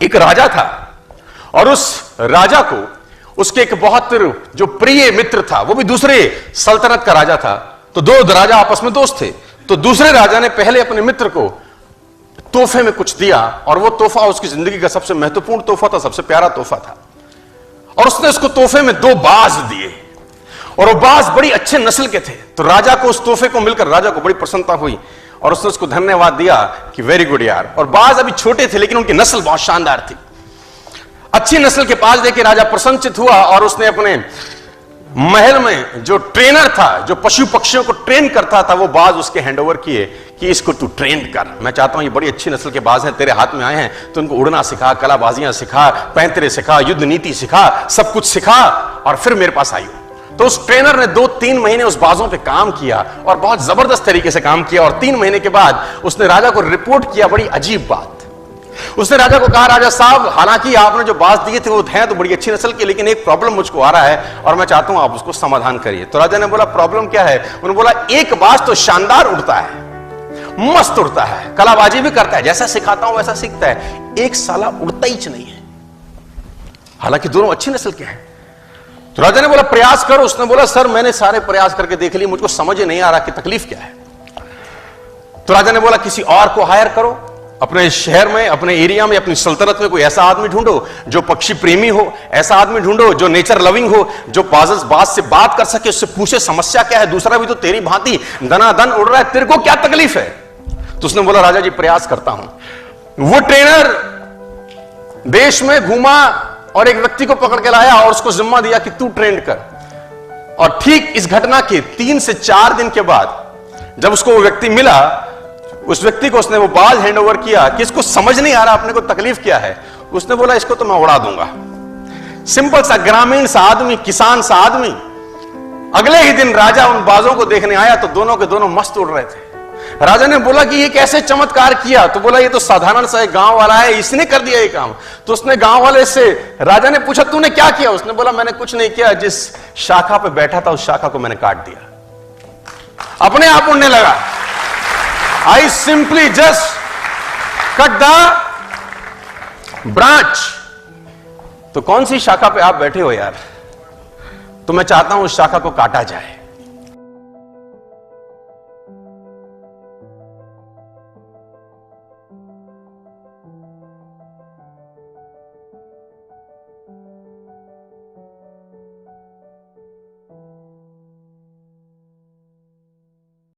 एक राजा था और उस राजा को उसके एक बहुत जो प्रिय मित्र था, वो भी दूसरे सल्तनत का राजा था। तो दो राजा आपस में दोस्त थे। तो दूसरे राजा ने पहले अपने मित्र को तोहफे में कुछ दिया और वो तोहफा उसकी जिंदगी का सबसे महत्वपूर्ण तोहफा था, सबसे प्यारा तोहफा था। और उसने उसको तोहफे में 2 बाज दिए और वो बाज बड़ी अच्छे नस्ल के थे। तो राजा को उस तोहफे को मिलकर राजा को बड़ी प्रसन्नता हुई और उसने उसको धन्यवाद दिया कि वेरी गुड यार। और बाज अभी छोटे थे लेकिन उनकी नस्ल बहुत शानदार थी। अच्छी नस्ल के बाज देकर राजा प्रसन्नचित हुआ और उसने अपने महल में जो ट्रेनर था, जो पशु पक्षियों को ट्रेन करता था, वो बाज उसके हैंडओवर किए कि इसको तू ट्रेन कर। मैं चाहता हूं ये बड़ी अच्छी नस्ल के बाज हैं, तेरे हाथ में आए हैं, तो उनको उड़ना सिखा, कलाबाजियां सिखा, पैंतरे सिखा, युद्ध नीति सिखा, सब कुछ सिखा और फिर मेरे पास आई। तो उस ट्रेनर ने 2-3 महीने उस बाजों पे काम किया और बहुत जबरदस्त तरीके से काम किया। और 3 महीने के बाद उसने राजा को रिपोर्ट किया बड़ी अजीब बात। उसने राजा को कहा, राजा साहब, हालांकि आपने जो बाज दिए थे वो हैं तो बड़ी अच्छी नस्ल के, लेकिन एक प्रॉब्लम मुझको आ रहा है और मैं चाहता हूं आप उसको समाधान करिए। तो राजा ने बोला, प्रॉब्लम क्या है? उन्होंने बोला, एक बाज तो शानदार उड़ता है, मस्त उड़ता है, कलाबाजी भी करता है, जैसा सिखाता हूं वैसा सीखता है, एक साला उड़ता ही नहीं है, हालांकि दोनों अच्छी नस्ल के हैं। तो राजा ने बोला, प्रयास करो। उसने बोला, सर मैंने सारे प्रयास करके देख लिए, मुझको समझ नहीं आ रहा कि तकलीफ क्या है। तो राजा ने बोला, किसी और को हायर करो, अपने शहर में, अपने एरिया में, अपनी सल्तनत में कोई ऐसा आदमी ढूंढो जो पक्षी प्रेमी हो, ऐसा आदमी ढूंढो जो नेचर लविंग हो, जो बाज से बात कर सके, उससे पूछे समस्या क्या है, दूसरा भी तो तेरी भांति दनादन उड़ रहा है, तेरे को क्या तकलीफ है? तो उसने बोला, राजा जी प्रयास करता हूं। वो ट्रेनर देश में घूमा और एक व्यक्ति को पकड़ के लाया और उसको जिम्मा दिया कि तू ट्रेंड कर। और ठीक इस घटना के 3 से 4 दिन के बाद जब उसको वो व्यक्ति मिला, उस व्यक्ति को उसने वो बाज हैंड ओवर किया कि इसको समझ नहीं आ रहा अपने को तकलीफ क्या है। उसने बोला, इसको तो मैं उड़ा दूंगा। सिंपल सा ग्रामीण सा आदमी, किसान सा आदमी। अगले ही दिन राजा उन बाजों को देखने आया तो दोनों के दोनों मस्त उड़ रहे थे। राजा ने बोला कि ये कैसे चमत्कार किया? तो बोला, ये तो साधारण सा एक गांव वाला है, इसने कर दिया ये काम। तो उसने गांव वाले से, राजा ने पूछा, तूने क्या किया? उसने बोला, मैंने कुछ नहीं किया, जिस शाखा पे बैठा था उस शाखा को मैंने काट दिया, अपने आप उड़ने लगा। I simply just cut the branch। तो कौन सी शाखा पे आप बैठे हो यार? तो मैं चाहता हूं उस शाखा को काटा जाए।